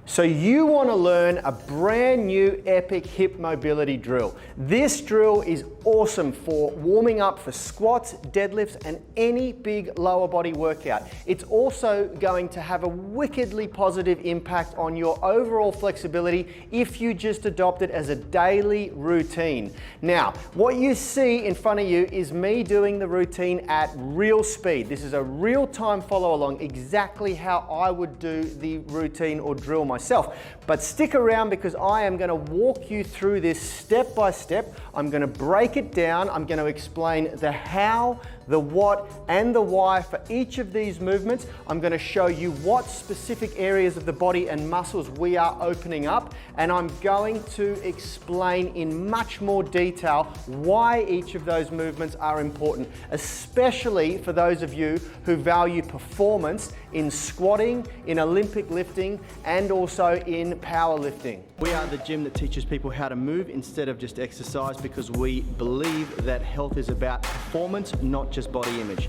So you want to learn a brand new epic hip mobility drill. This drill is awesome for warming up for squats, deadlifts, and any big lower body workout. It's also going to have a wickedly positive impact on your overall flexibility if you just adopt it as a daily routine. Now, what you see in front of you is me doing the routine at real speed. This is a real-time follow along, exactly how I would do the routine or drill myself. But stick around because I am going to walk you through this step by step. I'm going to break it down. I'm going to explain the how, the what, and the why for each of these movements. I'm going to show you what specific areas of the body and muscles we are opening up, and I'm going to explain in much more detail why each of those movements are important, especially for those of you who value performance in squatting, in Olympic lifting, and also in powerlifting. We are the gym that teaches people how to move instead of just exercise, because we believe that health is about performance, not just body image.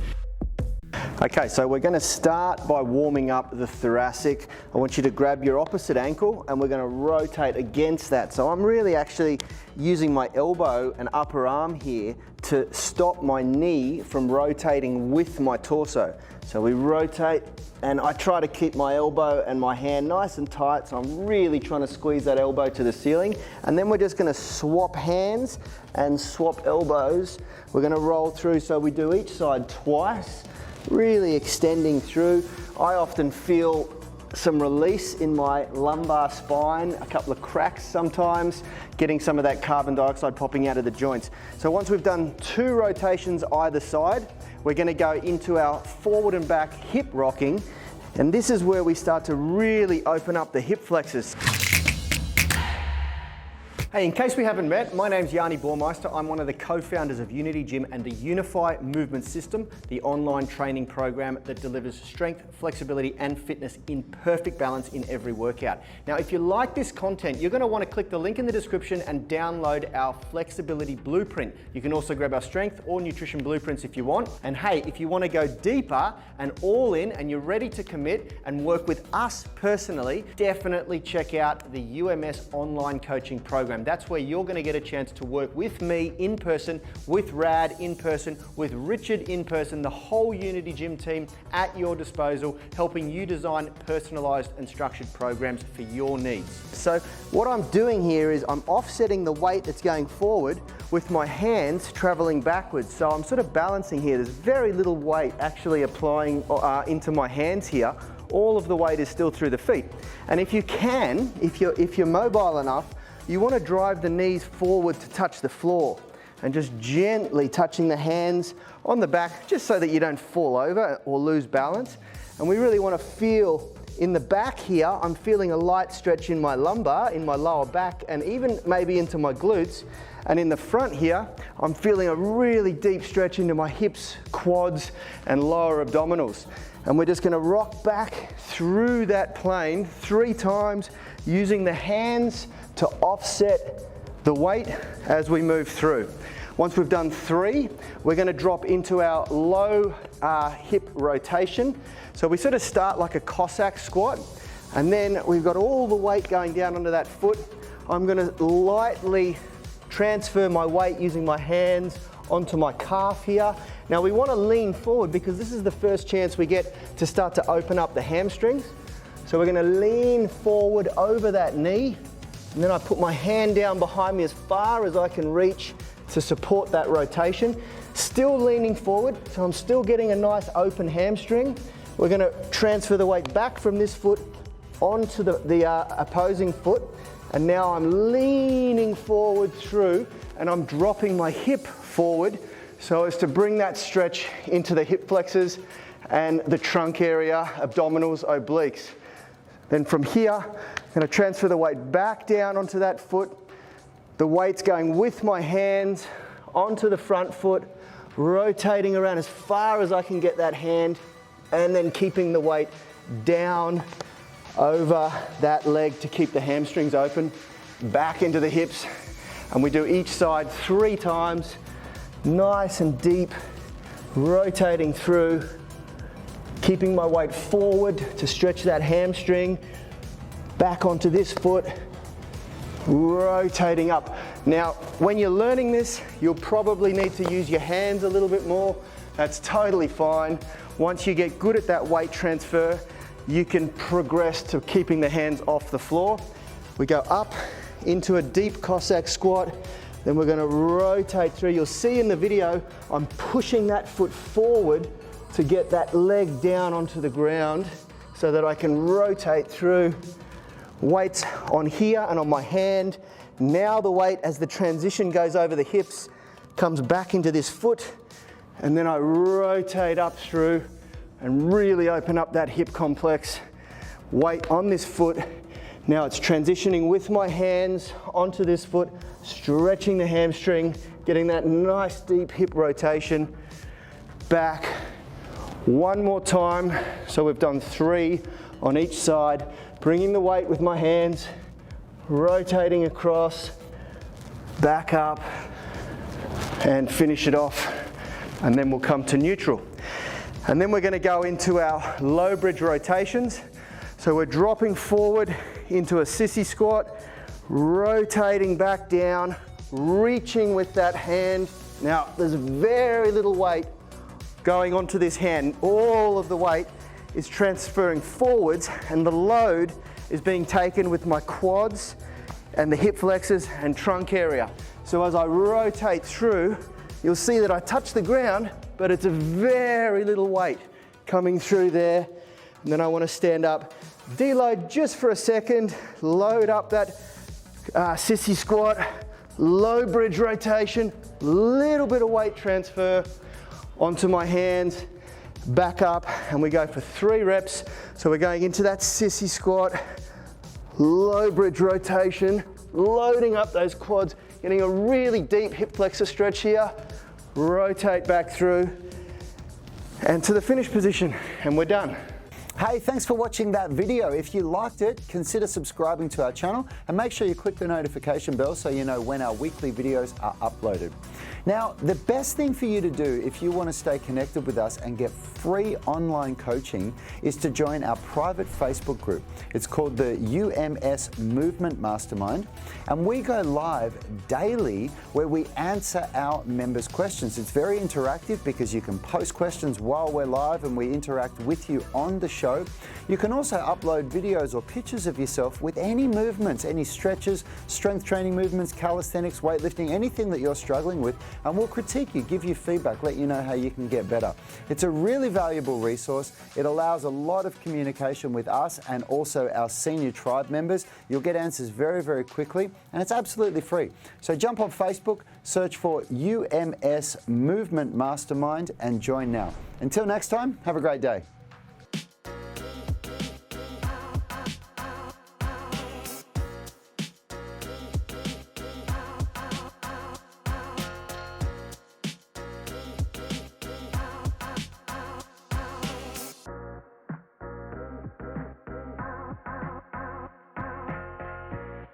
Okay, so we're going to start by warming up the thoracic. I want you to grab your opposite ankle and we're going to rotate against that. So I'm really actually using my elbow and upper arm here to stop my knee from rotating with my torso. So we rotate and I try to keep my elbow and my hand nice and tight, so I'm really trying to squeeze that elbow to the ceiling. And then we're just going to swap hands and swap elbows. We're going to roll through, so we do each side twice, really extending through. I often feel some release in my lumbar spine, a couple of cracks sometimes, getting some of that carbon dioxide popping out of the joints. So once we've done 2 rotations either side, we're going to go into our forward and back hip rocking, and this is where we start to really open up the hip flexors. Hey, in case we haven't met, my name's Yani Bormeister. I'm one of the co-founders of Unity Gym and the Unify Movement System, the online training program that delivers strength, flexibility, and fitness in perfect balance in every workout. Now, if you like this content, you're going to want to click the link in the description and download our flexibility blueprint. You can also grab our strength or nutrition blueprints if you want. And hey, if you want to go deeper and all in and you're ready to commit and work with us personally, definitely check out the UMS online coaching program. That's where you're going to get a chance to work with me in person, with Rad in person, with Richard in person, the whole Unity Gym team at your disposal, helping you design personalized and structured programs for your needs. So what I'm doing here is I'm offsetting the weight that's going forward with my hands traveling backwards. So I'm sort of balancing here. There's very little weight actually applying into my hands here. All of the weight is still through the feet. And if you can, if you're mobile enough, you want to drive the knees forward to touch the floor and just gently touching the hands on the back, just so that you don't fall over or lose balance. And we really want to feel in the back here, I'm feeling a light stretch in my lumbar, in my lower back, and even maybe into my glutes. And in the front here, I'm feeling a really deep stretch into my hips, quads, and lower abdominals. And we're just going to rock back through that plane 3 times using the hands to offset the weight as we move through. Once we've done 3, we're going to drop into our low hip rotation. So we sort of start like a Cossack squat, and then we've got all the weight going down onto that foot. I'm going to lightly transfer my weight using my hands onto my calf here. Now we want to lean forward because this is the first chance we get to start to open up the hamstrings. So we're going to lean forward over that knee, and then I put my hand down behind me as far as I can reach to support that rotation. Still leaning forward, so I'm still getting a nice open hamstring. We're going to transfer the weight back from this foot onto the opposing foot, and now I'm leaning forward through, and I'm dropping my hip forward so as to bring that stretch into the hip flexors and the trunk area, abdominals, obliques. Then from here, I'm going to transfer the weight back down onto that foot. The weight's going with my hands onto the front foot, rotating around as far as I can get that hand, and then keeping the weight down over that leg to keep the hamstrings open, back into the hips. And we do each side 3 times, nice and deep, rotating through, keeping my weight forward to stretch that hamstring, back onto this foot, rotating up. Now, when you're learning this, you'll probably need to use your hands a little bit more. That's totally fine. Once you get good at that weight transfer, you can progress to keeping the hands off the floor. We go up into a deep Cossack squat, then we're gonna rotate through. You'll see in the video, I'm pushing that foot forward to get that leg down onto the ground so that I can rotate through. Weights on here and on my hand. Now the weight, as the transition goes over the hips, comes back into this foot, and then I rotate up through and really open up that hip complex. Weight on this foot. Now it's transitioning with my hands onto this foot, stretching the hamstring, getting that nice deep hip rotation. Back. One more time. So we've done 3 on each side. Bringing the weight with my hands, rotating across, back up, and finish it off. And then we'll come to neutral. And then we're going to go into our low bridge rotations. So we're dropping forward into a sissy squat, rotating back down, reaching with that hand. Now, there's very little weight going onto this hand. All of the weight is transferring forwards, and the load is being taken with my quads and the hip flexors and trunk area. So as I rotate through, you'll see that I touch the ground, but it's a very little weight coming through there. And then I want to stand up, deload just for a second, load up that sissy squat, low bridge rotation, little bit of weight transfer onto my hands, back up, and we go for 3 reps. So we're going into that sissy squat, low bridge rotation, loading up those quads, getting a really deep hip flexor stretch here, rotate back through, and to the finish position, and we're done. Hey, thanks for watching that video. If you liked it, consider subscribing to our channel and make sure you click the notification bell so you know when our weekly videos are uploaded. Now, the best thing for you to do if you want to stay connected with us and get free online coaching is to join our private Facebook group. It's called the UMS Movement Mastermind, and we go live daily where we answer our members' questions. It's very interactive because you can post questions while we're live and we interact with you on the show. You can also upload videos or pictures of yourself with any movements, any stretches, strength training movements, calisthenics, weightlifting, anything that you're struggling with, and we'll critique you, give you feedback, let you know how you can get better. It's a really valuable resource. It allows a lot of communication with us and also our senior tribe members. You'll get answers very, very quickly, and it's absolutely free. So jump on Facebook, search for UMS Movement Mastermind and join now. Until next time, have a great day.